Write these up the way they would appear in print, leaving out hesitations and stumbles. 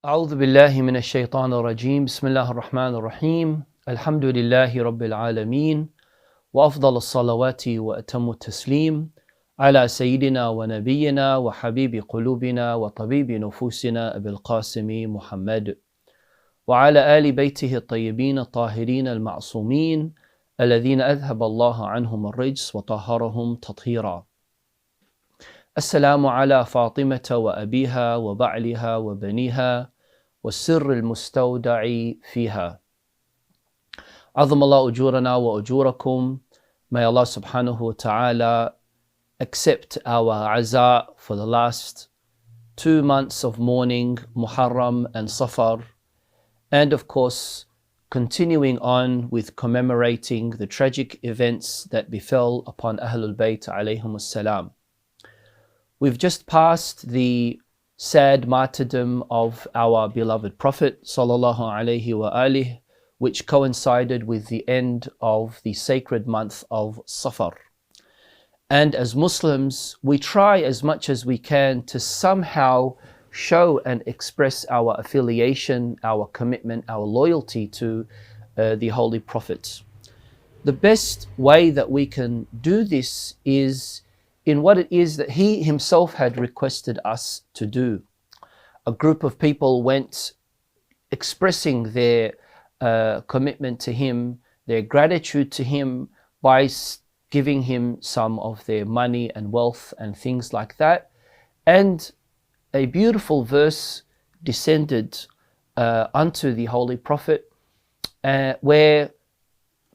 أعوذ بالله من الشيطان الرجيم بسم الله الرحمن الرحيم الحمد لله رب العالمين وأفضل الصلوات وأتم التسليم على سيدنا ونبينا وحبيب قلوبنا وطبيب نفوسنا أبي القاسم محمد وعلى آل بيته الطيبين الطاهرين المعصومين الذين أذهب الله عنهم الرجس وطهرهم تطهيرا. السلام على فاطمة وأبيها وبعلها وبنيها والسر المستودع فيها. عظم الله أجورنا وأجوركم. May Allah subhanahu wa ta'ala accept our aza for the last 2 months of mourning, Muharram and Safar, and of course continuing on with commemorating the tragic events that befell upon Ahlul Bayt alayhim as-salam. We've just passed the sad martyrdom of our beloved Prophet sallallahu alaihi wa alihi, which coincided with the end of the sacred month of Safar. And as Muslims, we try as much as we can to somehow show and express our affiliation, our commitment, our loyalty to the Holy Prophet. The best way that we can do this is in what it is that he himself had requested us to do. A group of people went expressing their commitment to him, their gratitude to him by giving him some of their money and wealth and things like that. And a beautiful verse descended unto the Holy Prophet where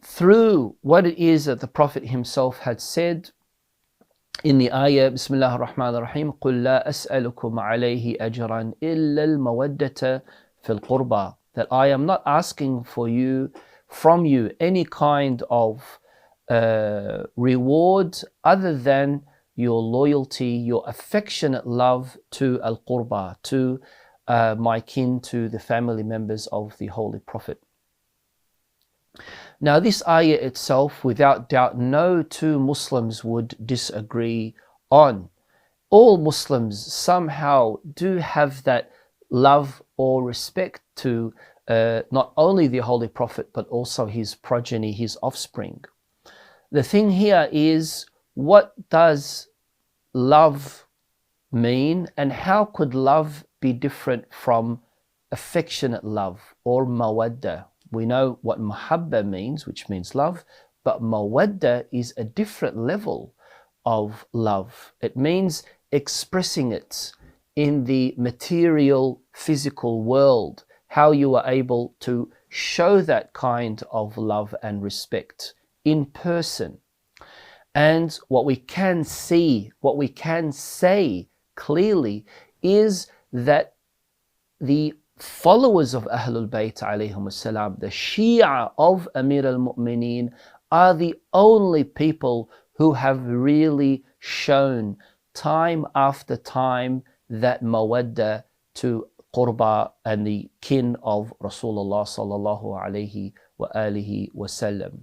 through what it is that the Prophet himself had said in the ayah, Bismillah ar-Rahman ar-Rahim, قُلْ لَا أَسْأَلُكُمْ عَلَيْهِ أَجْرًا إِلَّا الْمَوَدَّةَ فِي الْقُرْبَى. That I am not asking from you any kind of reward other than your loyalty, your affectionate love to al-Qurba, to my kin, to the family members of the Holy Prophet. Now this ayah itself, without doubt, no two Muslims would disagree on. All Muslims somehow do have that love or respect to not only the Holy Prophet but also his progeny, his offspring. The thing here is, what does love mean, and how could love be different from affectionate love or mawadda? We know what mahabba means, which means love, but mawadda is a different level of love. It means expressing it in the material, physical world, how you are able to show that kind of love and respect in person. And what we can see, what we can say clearly is that the followers of Ahlul Bayt alayhim as-salam, the Shia of Amir al-Mu'mineen, are the only people who have really shown time after time that mawadda to qurba and the kin of Rasulullah sallallahu alayhi wa alihi wasallam.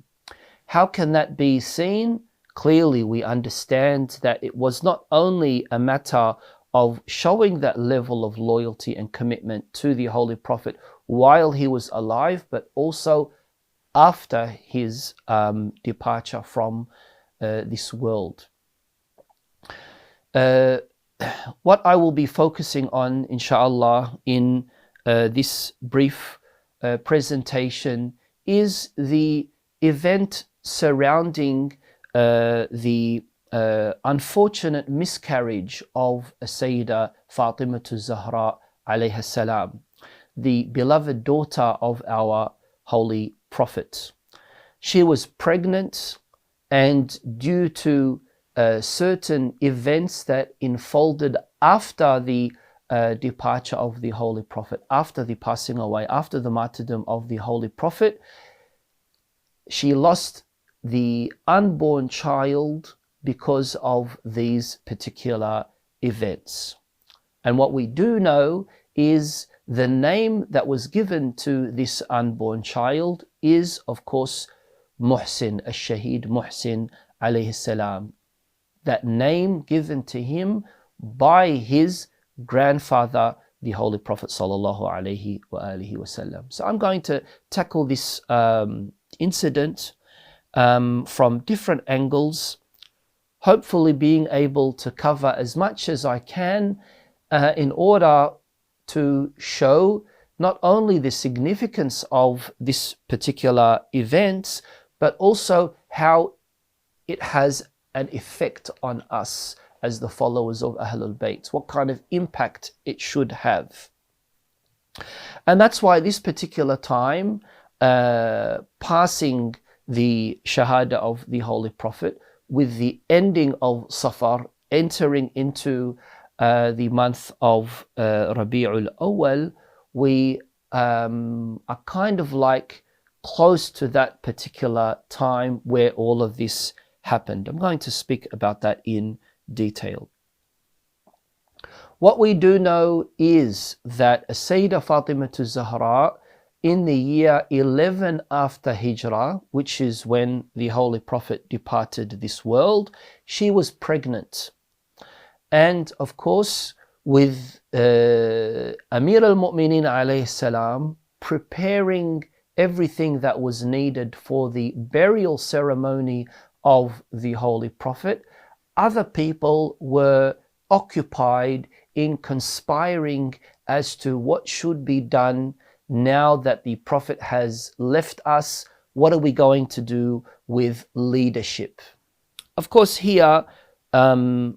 How can that be seen? Clearly we understand that it was not only a matter of showing that level of loyalty and commitment to the Holy Prophet while he was alive, but also after his departure from this world. What I will be focusing on, inshallah, in this brief presentation is the event surrounding the unfortunate miscarriage of Sayyida Fatima Zahra alayha salam, the beloved daughter of our Holy Prophet. She was pregnant, and due to certain events that unfolded after the departure of the Holy Prophet, after the passing away, after the martyrdom of the Holy Prophet, she lost the unborn child because of these particular events. And what we do know is the name that was given to this unborn child is, of course, Muhsin, al-Shaheed Muhsin alayhi salam. That name given to him by his grandfather, the Holy Prophet sallallahu alaihi wasallam. So I'm going to tackle this incident from different angles, hopefully being able to cover as much as I can in order to show not only the significance of this particular event, but also how it has an effect on us as the followers of Ahlul Bayt, what kind of impact it should have. And that's why this particular time, passing the Shahada of the Holy Prophet with the ending of Safar, entering into the month of Rabi'ul Awwal, we are kind of like close to that particular time where all of this happened. I'm going to speak about that in detail. What we do know is that Sayyidah Fatimah Zahra, in the year 11 after Hijrah, which is when the Holy Prophet departed this world, she was pregnant. And of course, with Amir al-Mu'minin alayhi salam preparing everything that was needed for the burial ceremony of the Holy Prophet, other people were occupied in conspiring as to what should be done now that the Prophet has left us. What are we going to do with leadership? Of course, here, to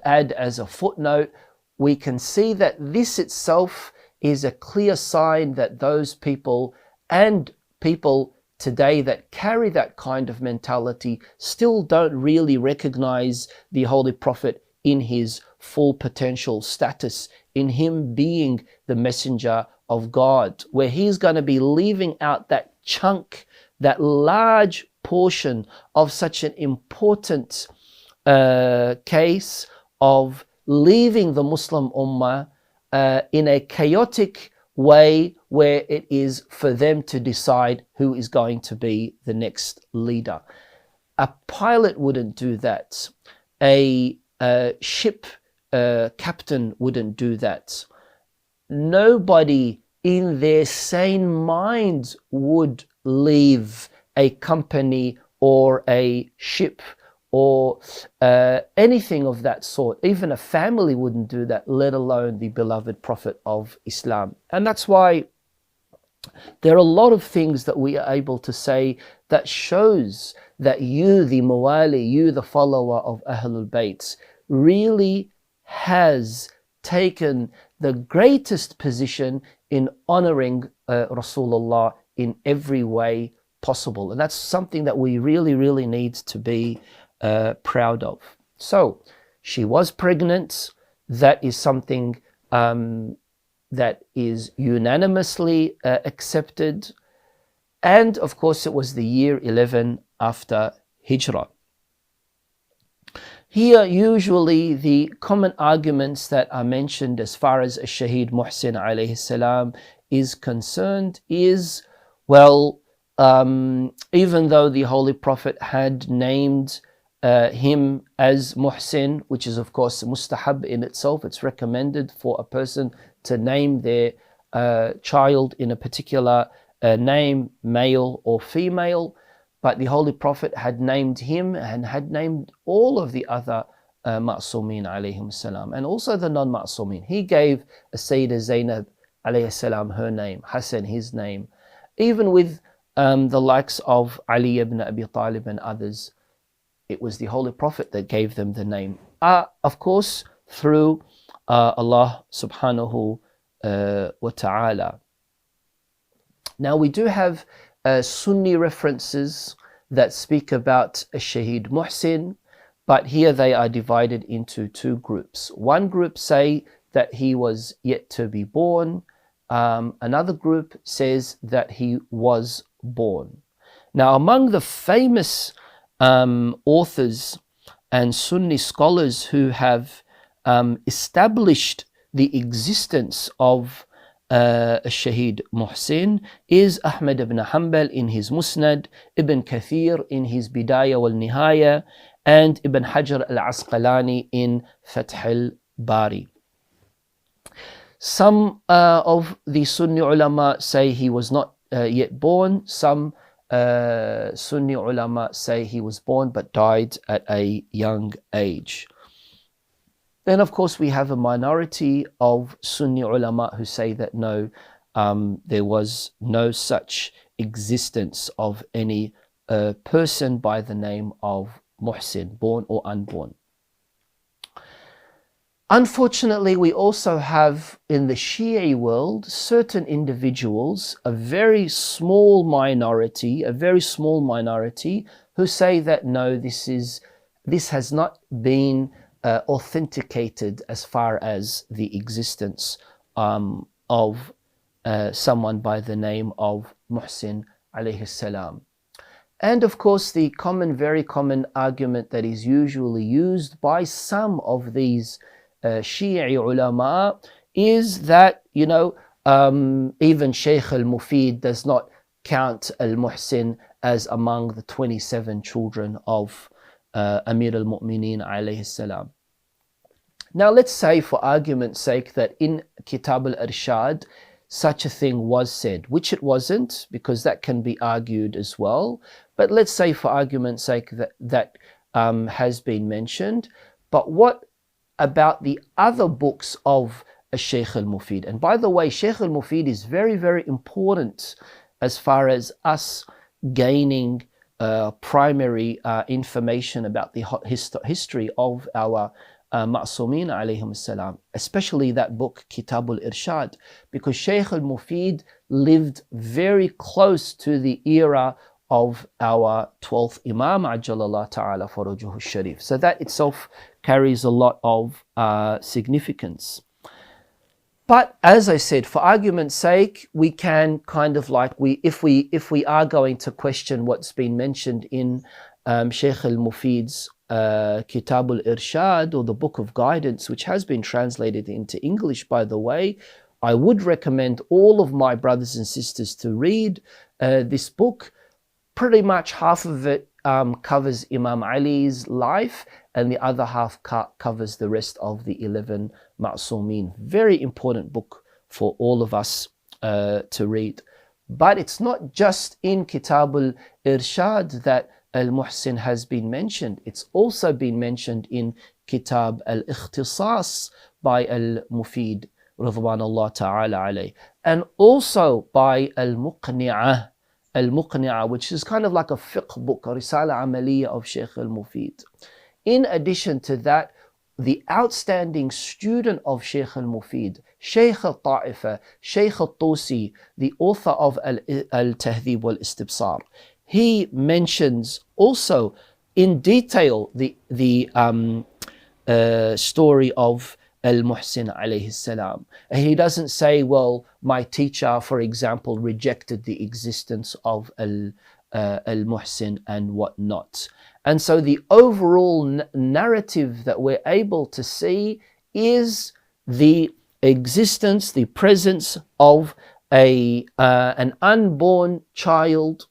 add as a footnote, we can see that this itself is a clear sign that those people and people today that carry that kind of mentality still don't really recognize the Holy Prophet in his full potential status, in him being the messenger of God, where he's going to be leaving out that chunk, that large portion of such an important case of leaving the Muslim Ummah in a chaotic way where it is for them to decide who is going to be the next leader. A pilot wouldn't do that. A ship captain wouldn't do that. Nobody in their sane minds would leave a company or a ship or anything of that sort. Even a family wouldn't do that, let alone the beloved Prophet of Islam. And that's why there are a lot of things that we are able to say that shows that you, the Mawali, you, the follower of Ahlul Bayt, really has taken the greatest position in honoring Rasulullah in every way possible. And that's something that we really, really need to be proud of. So she was pregnant. That is something that is unanimously accepted. And of course, it was the year 11 after Hijrah. Here, usually the common arguments that are mentioned as far as Shaheed Muhsin alayhi salam is concerned is, well, even though the Holy Prophet had named him as Muhsin, which is of course mustahab in itself, it's recommended for a person to name their child in a particular name, male or female, but the Holy Prophet had named him and had named all of the other Ma'sumin alayhim salam, and also the non-Ma'sumin. He gave Sayyidah Zainab alayhi salam her name, Hassan his name, even with the likes of Ali ibn Abi Talib and others. It was the Holy Prophet that gave them the name. Of course, through Allah subhanahu wa ta'ala. Now we do have Sunni references that speak about Shaheed Muhsin, but here they are divided into two groups. One group say that he was yet to be born. Another group says that he was born. Now, among the famous authors and Sunni scholars who have established the existence of Shaheed Muhsin is Ahmad ibn Hanbal in his Musnad, Ibn Kathir in his Bidayah wal Nihaya, and Ibn Hajar al-Asqalani in Fath al-Bari. Some of the Sunni ulama say he was not yet born. Some Sunni ulama say he was born but died at a young age. Then of course we have a minority of Sunni ulama who say that no, there was no such existence of any person by the name of Muhsin, born or unborn. Unfortunately, we also have in the Shia world certain individuals, a very small minority who say that no, this has not been authenticated as far as the existence of someone by the name of Muhsin alayhi salam. And of course, the very common argument that is usually used by some of these Shi'i ulama is that, even Sheikh al-Mufid does not count al-Muhsin as among the 27 children of Amir al-Mu'mineen alayhi salam. Now let's say for argument's sake that in Kitab al-Irshad such a thing was said, which it wasn't, because that can be argued as well. But let's say for argument's sake that has been mentioned. But what about the other books of Sheikh al-Mufid? And by the way, Sheikh al-Mufid is very, very important as far as us gaining primary information about the history of our Ma'sumin alayhim salam, especially that book Kitab al-Irshad, because Sheikh al-Mufid lived very close to the era of our 12th Imam Ajjalallah Ta'ala Farajuhu Sharif. So that itself carries a lot of significance. But as I said, for argument's sake, we can kind of like, if we are going to question what's been mentioned in Sheikh al-Mufid's Kitab al-Irshad, or the Book of Guidance, which has been translated into English, by the way, I would recommend all of my brothers and sisters to read this book. Pretty much half of it covers Imam Ali's life, and the other half covers the rest of the 11 Ma'sumin. Very important book for all of us to read. But it's not just in Kitab al-Irshad that al-Muhsin has been mentioned. It's also been mentioned in Kitab al-Ikhtisas by al-Mufid, Ridwanullah Ta'ala alayh, and also by al-Muqni'ah, which is kind of like a fiqh book, a Risala Amaliyah of Sheikh al-Mufid. In addition to that, the outstanding student of Sheikh al-Mufid, Sheikh al-Ta'ifa, Sheikh al-Tusi, the author of al-Tahdhib wal-Istibsar, he mentions also in detail the story of al-Muhsin alayhi salam. And he doesn't say, well, my teacher, for example, rejected the existence of al-Muhsin and whatnot. And so the overall narrative that we're able to see is the existence, the presence of an unborn child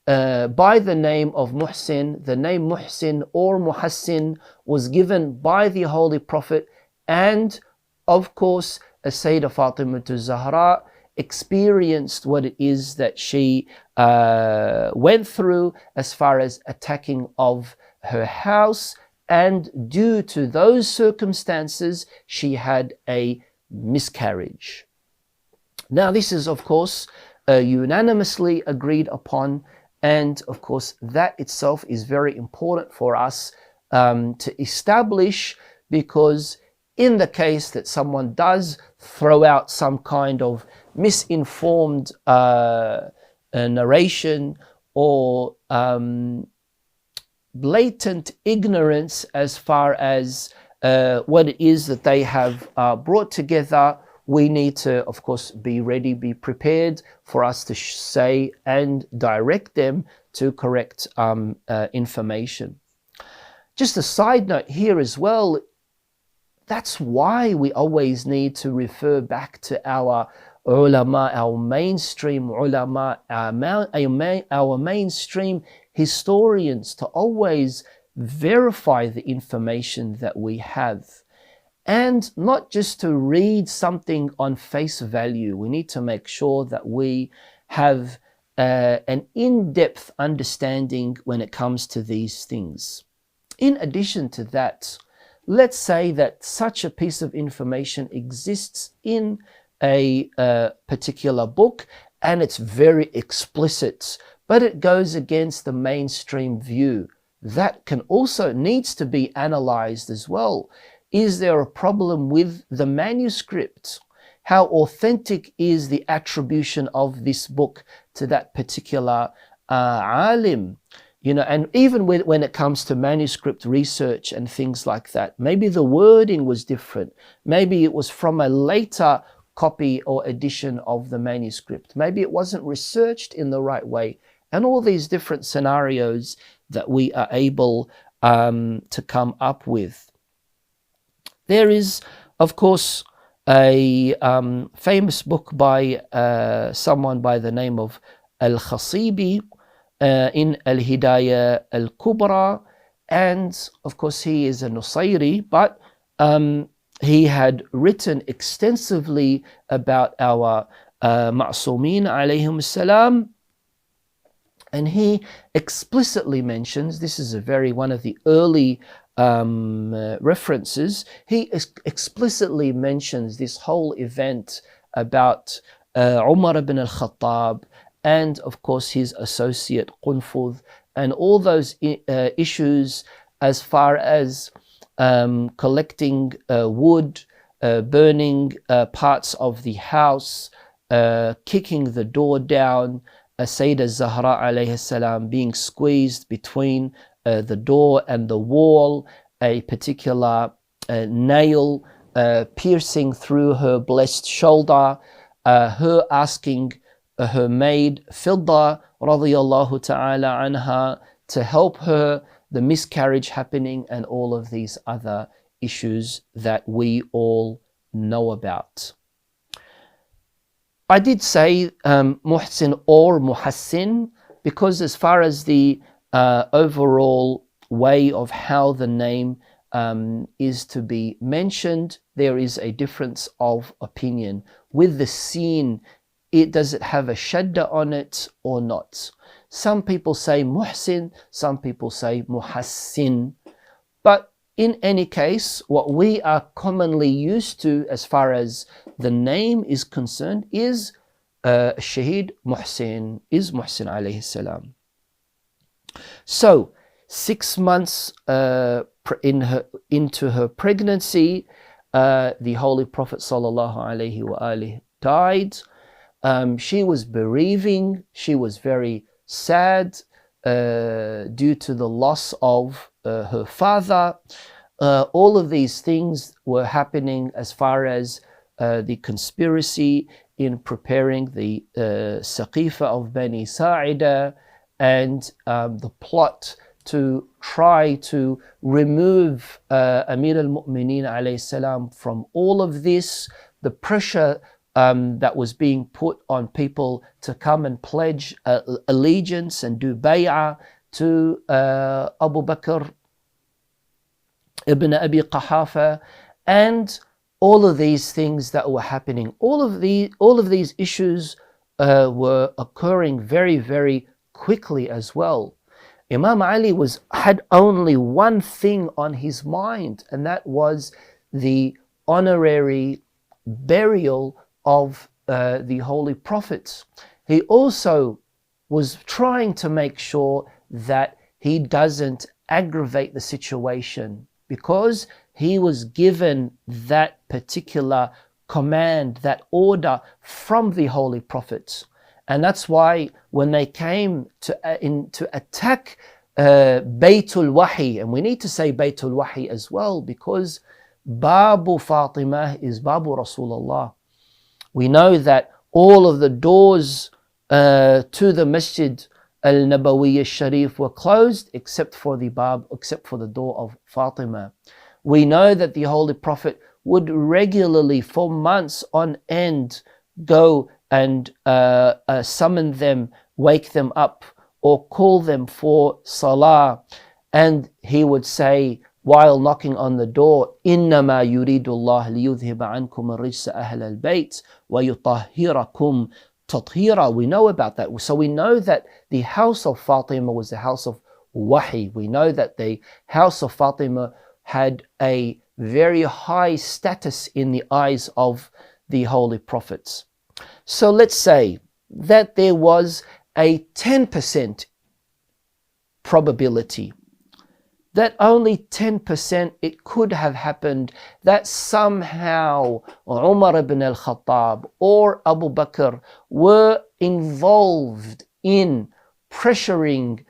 by the name of Muhsin. The name Muhsin or Muhassin was given by the Holy Prophet, and of course Sayyidah Fatima Zahra experienced what it is that she went through as far as attacking of her house, and due to those circumstances she had a miscarriage. Now this is of course unanimously agreed upon, and of course that itself is very important for us to establish, because in the case that someone does throw out some kind of misinformed narration or blatant ignorance as far as what it is that they have brought together, we need to, of course, be ready, be prepared for us to say and direct them to correct information. Just a side note here as well, that's why we always need to refer back to our ulama, our mainstream ulama, our mainstream historians, to always verify the information that we have. And not just to read something on face value. We need to make sure that we have an in-depth understanding when it comes to these things. In addition to that, let's say that such a piece of information exists in a particular book and it's very explicit, but it goes against the mainstream view. That can also needs to be analyzed as well. Is there a problem with the manuscript? How authentic is the attribution of this book to that particular alim? You know, and even when it comes to manuscript research and things like that, maybe the wording was different. Maybe it was from a later copy or edition of the manuscript. Maybe it wasn't researched in the right way. And all these different scenarios that we are able to come up with. There is, of course, a famous book by someone by the name of al-Khasibi in al-Hidayah al-Kubra, and of course he is a Nusayri, but he had written extensively about our Ma'sumin alayhim salam, and he explicitly mentions, this is one of the early references, he explicitly mentions this whole event about Umar ibn al-Khattab and of course his associate Qunfudh, and all those issues as far as collecting wood, burning parts of the house, kicking the door down, Sayyidah Zahra alayhi salam being squeezed between the door and the wall, a particular nail piercing through her blessed shoulder, her asking her maid Fidda radiyallahu ta'ala anha to help her, the miscarriage happening, and all of these other issues that we all know about. I did say Muhsin or Muhassin because as far as the overall way of how the name is to be mentioned, there is a difference of opinion. With the sin, does it have a shadda on it or not? Some people say Muhsin, some people say Muhassin. But in any case, what we are commonly used to as far as the name is concerned is Shaheed Muhsin, is Muhsin alayhi salam. So 6 months into her pregnancy, the Holy Prophet sallallahu alaihi wasallam died. She was bereaving, she was very sad due to the loss of her father. All of these things were happening as far as the conspiracy in preparing the Saqifa of Bani Sa'ida, and the plot to try to remove Amir al-Mu'mineen alayhi salam from all of this, the pressure that was being put on people to come and pledge allegiance and do bay'ah to Abu Bakr ibn Abi Qahafa, and all of these things that were happening. All of these issues were occurring very, very quickly as well. Imam Ali had only one thing on his mind, and that was the honorary burial of the Holy Prophets. He also was trying to make sure that he doesn't aggravate the situation, because he was given that particular command, that order from the Holy Prophets. And that's why when they came to attack Baytul Wahi, and we need to say Baytul Wahi as well, because Babu Fatimah is Babu Rasulullah. We know that all of the doors to the Masjid al-Nabawi al-Sharif were closed except for the door of Fatima. We know that the Holy Prophet would regularly for months on end go and summon them, wake them up, or call them for salah, and he would say, while knocking on the door, إِنَّمَا يُرِيدُ اللَّهُ لِيُذْهِبَ عَنْكُمُ الرِّجْسَ أَهْلَ الْبَيْتِ وَيُطَهِّرَكُمْ تَطْهِيرًا. We know about that. So we know that the house of Fatima was the house of Wahi. We know that the house of Fatima had a very high status in the eyes of the Holy Prophets. So let's say that there was a 10% probability, that only 10% it could have happened, that somehow Umar ibn al-Khattab or Abu Bakr were involved in pressuring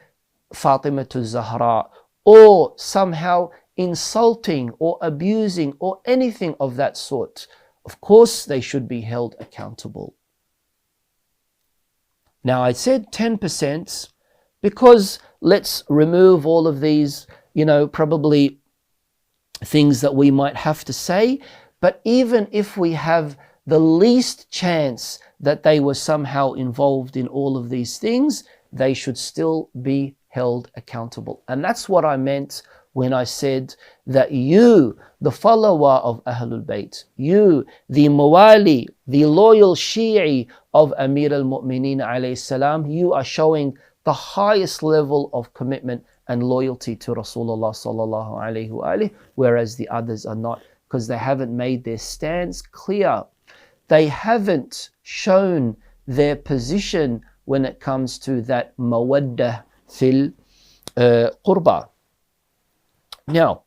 Fatima to Zahra, or somehow insulting or abusing or anything of that sort. Of course, they should be held accountable. Now, I said 10% because let's remove all of these, probably things that we might have to say. But even if we have the least chance that they were somehow involved in all of these things, they should still be held accountable. And that's what I meant when I said that you, the follower of Ahlul Bayt, you, the Mawali, the loyal Shi'i of Amir al-Mu'mineen alayhi salam, you are showing the highest level of commitment and loyalty to Rasulullah sallallahu alayhi wa alihi, whereas the others are not, because they haven't made their stance clear. They haven't shown their position when it comes to that mawaddah fil qurba. Now,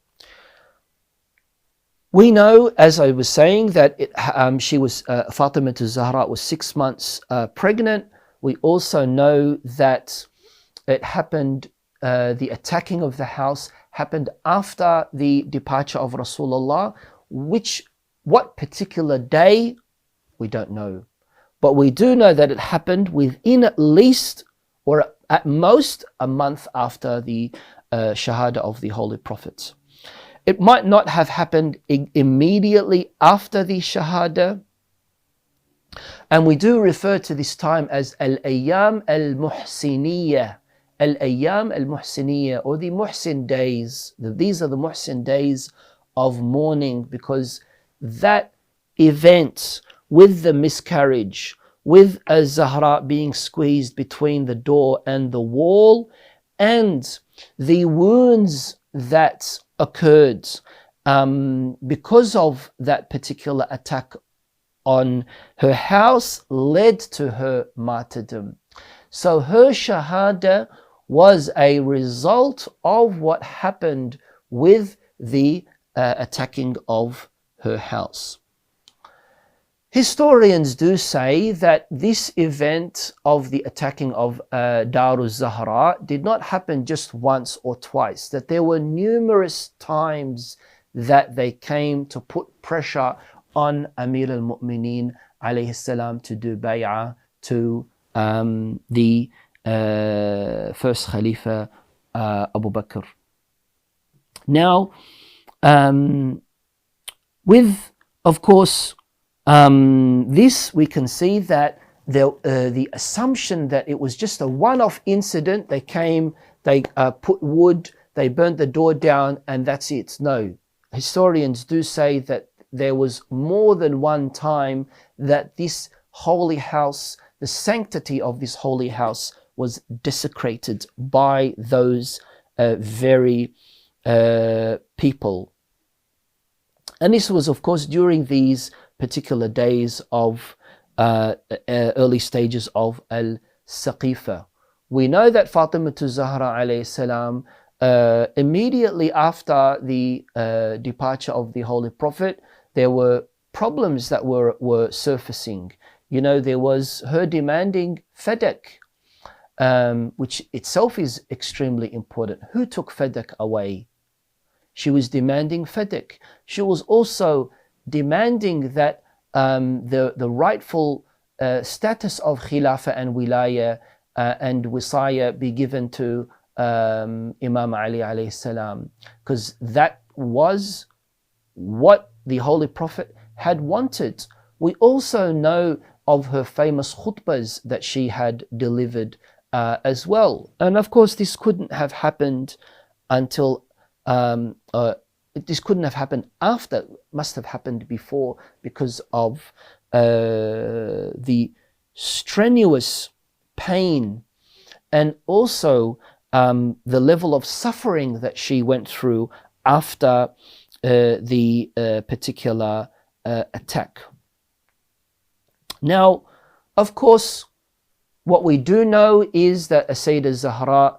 we know, as I was saying, that Fatima Zahra was 6 months pregnant. We also know that it happened, the attacking of the house happened after the departure of Rasulullah. What particular day, we don't know. But we do know that it happened within at least, or at most, a month after the Shahada of the Holy Prophets. It might not have happened immediately after the Shahada. And we do refer to this time as al-Ayyam al-Muhsiniyya. Al-Ayyam al-Muhsiniyya, or the Muhsin days. These are the Muhsin days of mourning, because that event with the miscarriage, with Az-Zahra being squeezed between the door and the wall, and the wounds that occurred because of that particular attack on her house led to her martyrdom. So her Shahada was a result of what happened with the attacking of her house. Historians do say that this event of the attacking of Daruz Zahra did not happen just once or twice, that there were numerous times that they came to put pressure on Amir al-Mu'mineen alayhi salam to do bay'ah to the first Khalifa Abu Bakr. Now, with, of course, this, we can see that the assumption that it was just a one-off incident, they came, they put wood, they burnt the door down, and that's it. No, historians do say that there was more than one time that this holy house, the sanctity of this holy house, was desecrated by those very people. And this was, of course, during these particular days of early stages of al-Saqifa. We know that Fatima Zahra alayhi salam, immediately after the departure of the Holy Prophet, there were problems that were surfacing. There was her demanding Fadak, which itself is extremely important. Who took Fadak away? She was demanding Fadak. She was also demanding that the rightful status of Khilafah and Wilaya and Wisaya be given to Imam Ali alayhi salam, because that was what the Holy Prophet had wanted. We also know of her famous khutbahs that she had delivered as well. And of course, this couldn't have happened until this couldn't have happened after, must have happened before, because of the strenuous pain and also the level of suffering that she went through after the particular attack. Now, of course, what we do know is that Sayyidah Zahra,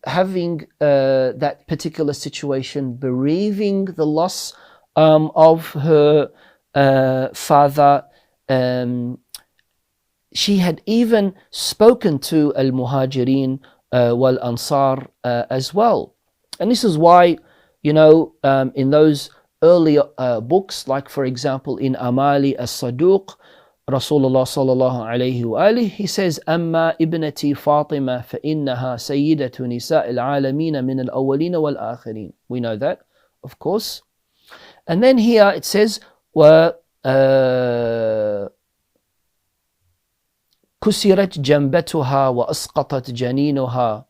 having that particular situation, bereaving the loss of her father, she had even spoken to al-Muhajirin wal-Ansar as well. And this is why, you know, in those earlier books, like for example in Amali as-Saduq, Rasulullah sallallahu alayhi wa alihi, he says, "Amma ibnati Fatima fa innaha sayyidatu nisa al-alamin min al-awwalin wal-akhirin." We know that, of course. And then here it says, "Wa kusirat jambatuha wa asqatat janinuha."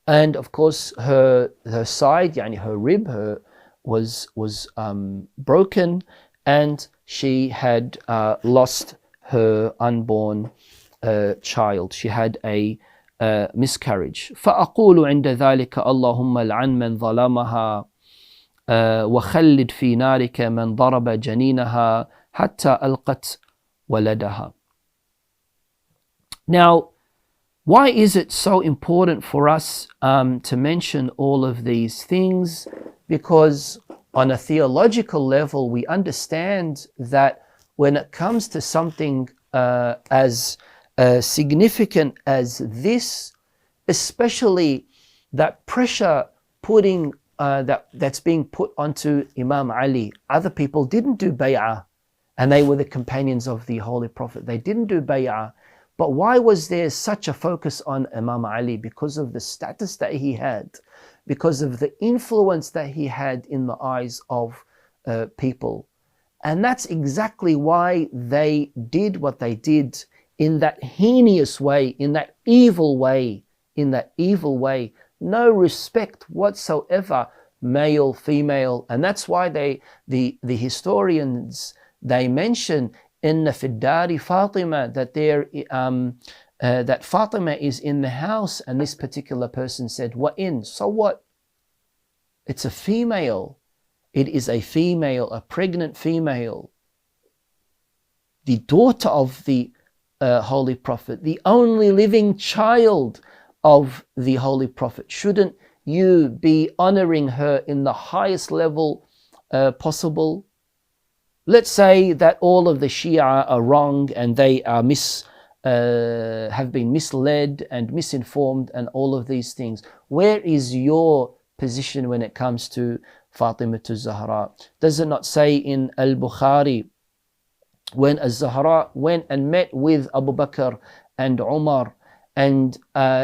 And of course, her side, yani her rib, was broken, and she had lost her unborn child. She had a miscarriage. فأقول عند ذلك اللهم لعن من ظلمها وخلد في نارك من ضرب جنينها حتى ألقت ولدها. Now, why is it so important for us to mention all of these things? Because on a theological level, we understand that when it comes to something as significant as this, especially that pressure that's being put onto Imam Ali, other people didn't do bay'ah, and they were the companions of the Holy Prophet. They didn't do bay'ah. But why was there such a focus on Imam Ali? Because of the status that he had, because of the influence that he had in the eyes of people. And that's exactly why they did what they did, in that heinous way, in that evil way, no respect whatsoever, male, female. And that's why the historians, they mention inna fi dari Fatima, that that Fatima is in the house, and this particular person said, "What in? So what? It's a female. It is a female, a pregnant female, the daughter of the Holy Prophet, the only living child of the Holy Prophet. Shouldn't you be honoring her in the highest level possible?" Let's say that all of the Shia are wrong and they are have been misled and misinformed and all of these things. Where is your position when it comes to Fatima Zahra? Does it not say in al-Bukhari, when az-Zahra went and met with Abu Bakr and Umar, and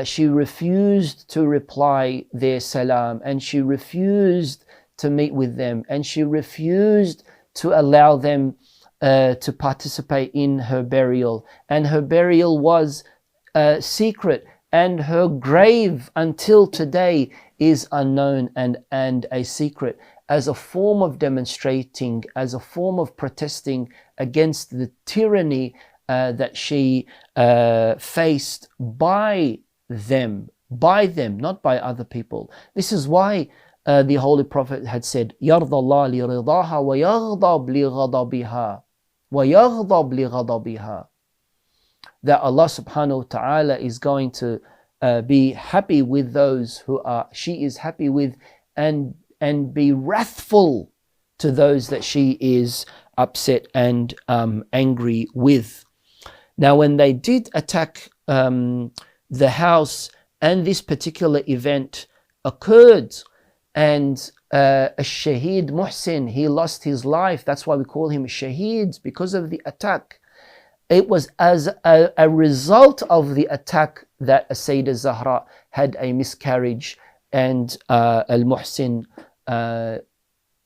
she refused to reply their salam, and she refused to meet with them, and she refused to allow them to participate in her burial, and her burial was secret, and her grave until today is unknown and a secret, as a form of demonstrating, as a form of protesting against the tyranny that she faced by them, not by other people. This is why the Holy Prophet had said, يَرْضَى اللَّهُ لِرِضَاهَا وَيَغْضَبْ لِغَضَبِهَا, that Allah subhanahu wa ta'ala is going to be happy with those who she is happy with, and be wrathful to those that she is upset and angry with. Now, when they did attack the house, and this particular event occurred, and al-Shaheed Muhsin, he lost his life. That's why we call him Shaheed, because of the attack. It was as a result of the attack that Sayyidah Zahra had a miscarriage, and al-Muhsin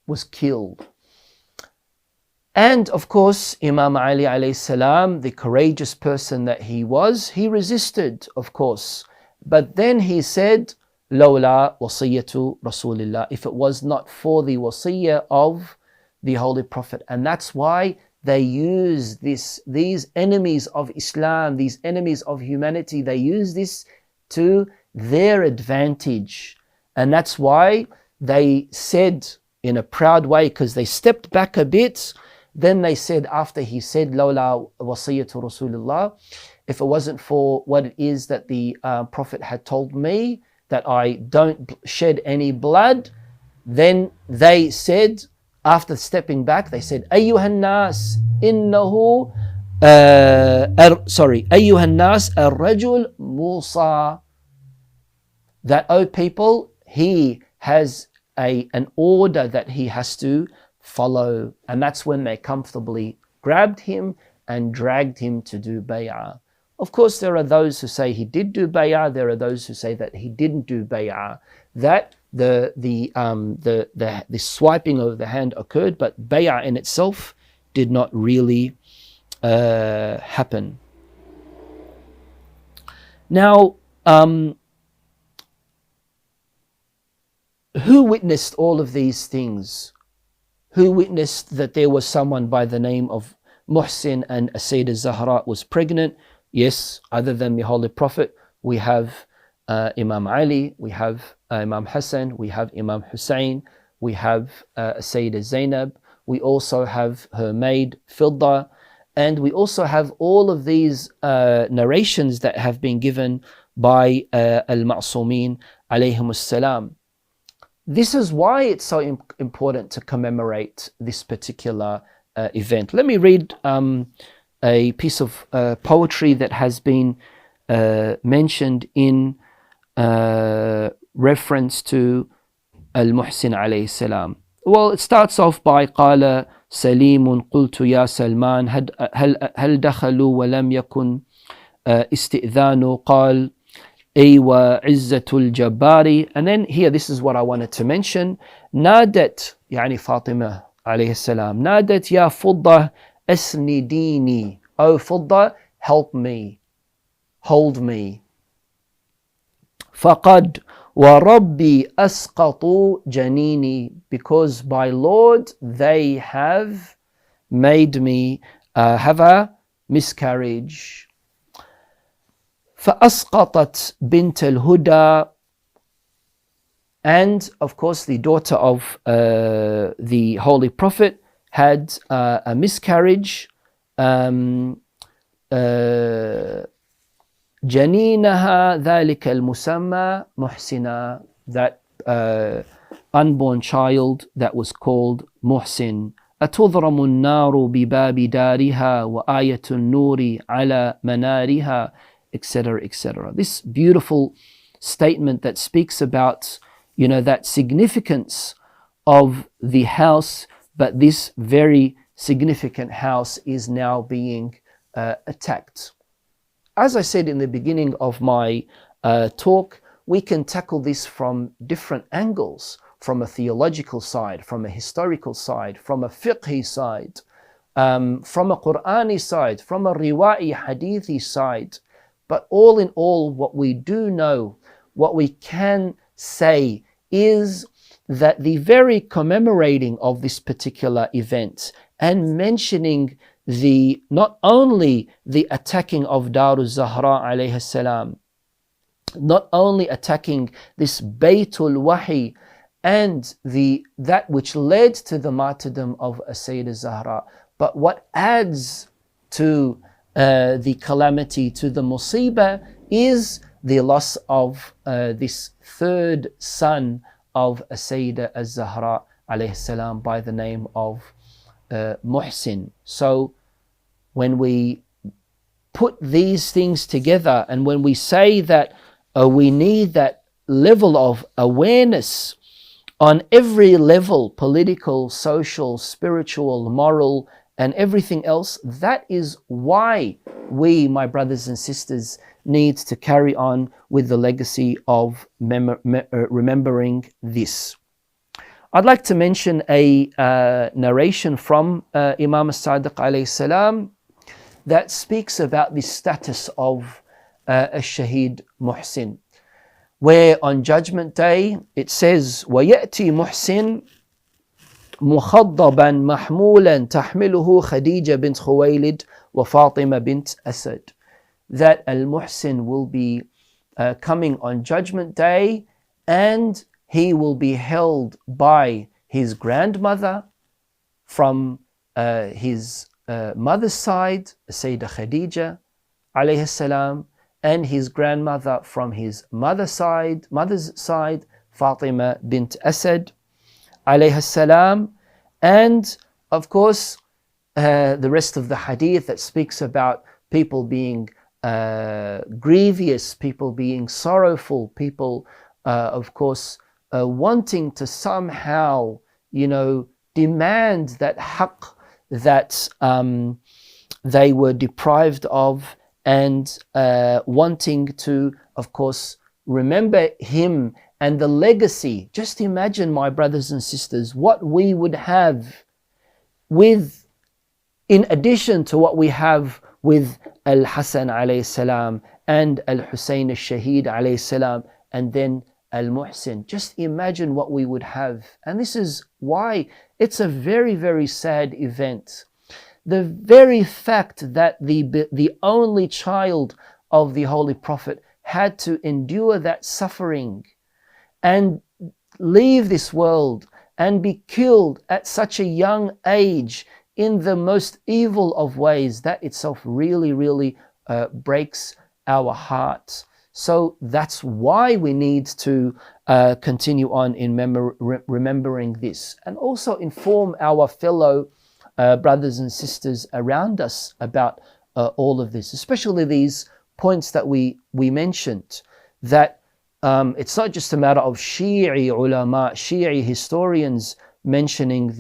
was killed. And of course, Imam Ali alayhi salam, the courageous person that he was, he resisted, of course. But then he said, لولا وصية رسول الله, if it was not for the wasiyah of the Holy Prophet. And that's why they use this, these enemies of Islam, these enemies of humanity, they use this to their advantage. And that's why they said in a proud way, because they stepped back a bit, then they said, after he said لولا وصية رسول الله, if it wasn't for what it is that the Prophet had told me, that I don't shed any blood, then they said, after stepping back, they said, أيها الناس إنه أيها الناس الرجل موصى, that, oh people, he has an order that he has to follow. And that's when they comfortably grabbed him and dragged him to do bay'ah. Of course, there are those who say he did do bay'ah. There are those who say that he didn't do bay'ah. That the swiping of the hand occurred, but bay'ah in itself did not really happen. Now, who witnessed all of these things? Who witnessed that there was someone by the name of Muhsin and Sayyidah Zahra was pregnant? Yes, other than the Holy Prophet, we have Imam Ali, we have Imam Hassan, we have Imam Hussein, we have Sayyidah Zainab, we also have her maid Fidda, and we also have all of these narrations that have been given by al-Ma'sumin alayhim salam. This is why it's so important to commemorate this particular event. Let me read a piece of poetry that has been mentioned in reference to al-Muhsin alayhi salam. Well, it starts off by قال سليم قلت يا سلمان هل دخلوا ولم يكن استئذان قال أيوة عزة الجبار. And then here, this is what I wanted to mention. نادت يعني فاطمة عليه السلام, نادت يا فضة أسنديني, oh Fidda, help me, hold me. فقد وَرَبِّي أَسْقَطُوا جَنِينِي, because by Lord they have made me have a miscarriage. فَأَسْقَطَتْ بِنْتَ الْهُدَى, and of course the daughter of the Holy Prophet had a miscarriage. جنينها ذلك المسمى محسنا, that unborn child that was called Muhsin. أتضرم النار بباب دارها وآية النور على منارها, etc., etc. This beautiful statement that speaks about, you know, that significance of the house, but this very significant house is now being attacked. As I said in the beginning of my talk, we can tackle this from different angles, from a theological side, from a historical side, from a fiqhi side, from a Qur'ani side, from a riwa'i hadithi side. But all in all, what we do know, what we can say is that the very commemorating of this particular event and mentioning not only the attacking of Daru Zahra alayhi salam, not only attacking this Baytul Wahi and that which led to the martyrdom of Sayyidah Zahra, but what adds to the calamity, to the musibah, is the loss of this third son of Sayyidah Az-Zahra alayhi salam by the name of Muhsin. So when we put these things together and when we say that we need that level of awareness on every level, political, social, spiritual, moral, and everything else, that is why we, my brothers and sisters, need to carry on with the legacy of remembering this. I'd like to mention a narration from Imam As-Sadiq alayhi salam that speaks about the status of Shaheed Muhsin. where on Judgment Day it says, وَيَأْتِي مُحْسِن مخضبا محمولا تحمله خديجة بنت خويلد وفاطمة بنت أسد. That al-Muhsin will be coming on Judgment Day, and he will be held by his grandmother from his mother's side, Sayyidah Khadija alayhi salam, and his grandmother from his mother's side, Fatima bint Asad alayhi salam. And of course the rest of the hadith that speaks about people being grievous, people being sorrowful, people of course wanting to somehow, demand that haqq that they were deprived of, and wanting to, of course, remember him and the legacy. Just imagine, my brothers and sisters, what we would have with, in addition to what we have with al-Hasan alayhi salam and al-Husayn al-Shaheed alayhi salam, and then al-Muhsin. Just imagine what we would have. And this is why it's a very, very sad event. The very fact that the only child of the Holy Prophet had to endure that suffering and leave this world and be killed at such a young age in the most evil of ways, that itself really, really breaks our hearts. So that's why we need to continue on in remembering this, and also inform our fellow brothers and sisters around us about all of this, especially these points that we mentioned, that it's not just a matter of Shi'i ulama, Shi'i historians mentioning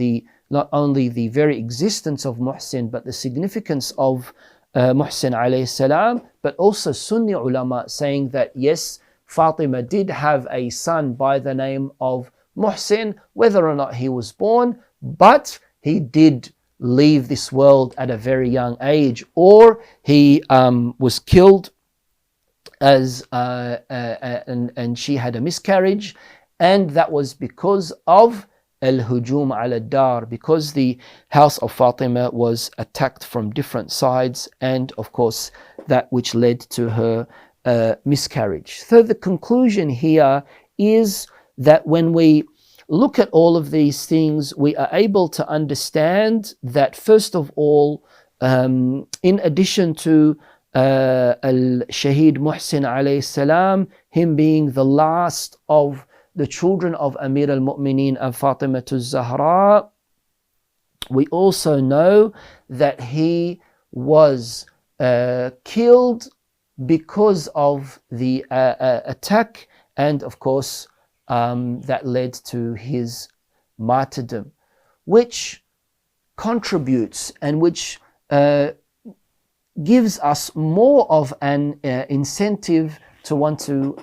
not only the very existence of Muhsin, but the significance of Muhsin alayhi salam, but also Sunni ulama saying that yes, Fatima did have a son by the name of Muhsin, whether or not he was born, but he did leave this world at a very young age, or he was killed as and she had a miscarriage, and that was because of al-hujum ala dar, because the house of Fatima was attacked from different sides, and of course that which led to her miscarriage. So the conclusion here is that when we look at all of these things, we are able to understand that first of all, in addition to al-Shaheed Muhsin alayhi salam, him being the last of the children of Amir al-Mu'mineen and Fatima az-Zahra, we also know that he was killed because of the attack, and of course that led to his martyrdom, which contributes and which gives us more of an incentive to want to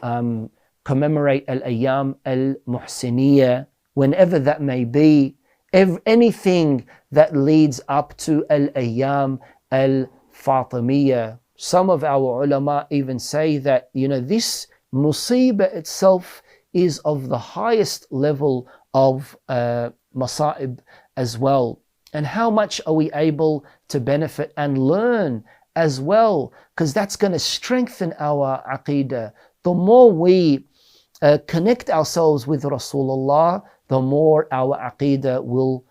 commemorate al-Ayyam al-Muhsiniyya, whenever that may be, anything that leads up to al-Ayyam al-Fatimiyya. Some of our ulama even say that, this musibah itself is of the highest level of masa'ib as well. And how much are we able to benefit and learn as well? Because that's going to strengthen our aqeedah. The more we connect ourselves with Rasulullah, the more our aqeedah will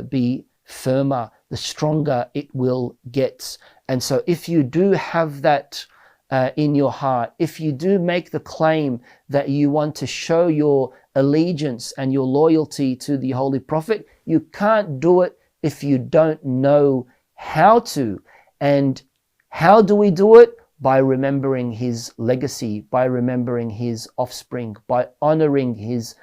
be firmer, the stronger it will get. And so if you do have that in your heart, if you do make the claim that you want to show your allegiance and your loyalty to the Holy Prophet, you can't do it if you don't know how to. And how do we do it? By remembering his legacy, by remembering his offspring, by honoring his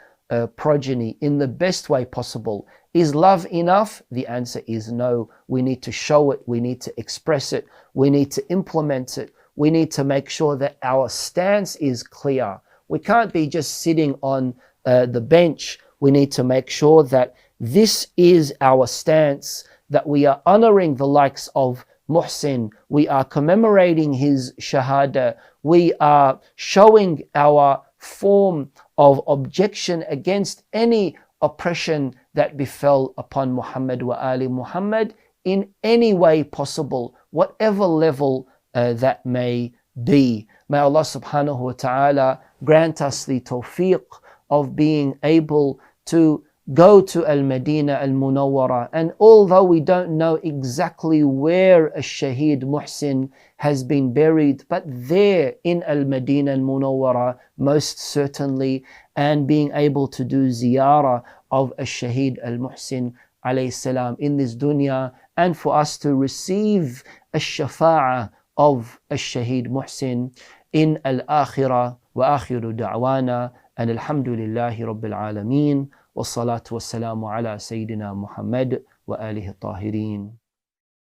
progeny in the best way possible. Is love enough? The answer is no. We need to show it, we need to express it, we need to implement it, we need to make sure that our stance is clear. We can't be just sitting on the bench. We need to make sure that this is our stance, that we are honoring the likes of Muhsin. We are commemorating his shahada. We are showing our form of objection against any oppression that befell upon Muhammad wa Ali Muhammad in any way possible, whatever level that may be. May Allah subhanahu wa ta'ala grant us the tawfiq of being able to go to Al-Madinah Al-Munawwara, and although we don't know exactly where Al-Shaheed Muhsin has been buried, but there in Al-Madinah Al-Munawwara most certainly, and being able to do ziyarah of Al-Shaheed Al-Muhsin alayhi salam in this dunya, and for us to receive Al-Shafa'ah of Al-Shaheed Muhsin in Al-Akhirah. Wa akhiru da'wana and alhamdulillahi rabbil alameen. والصلاة والسلام على سيدنا محمد وآله الطاهرين.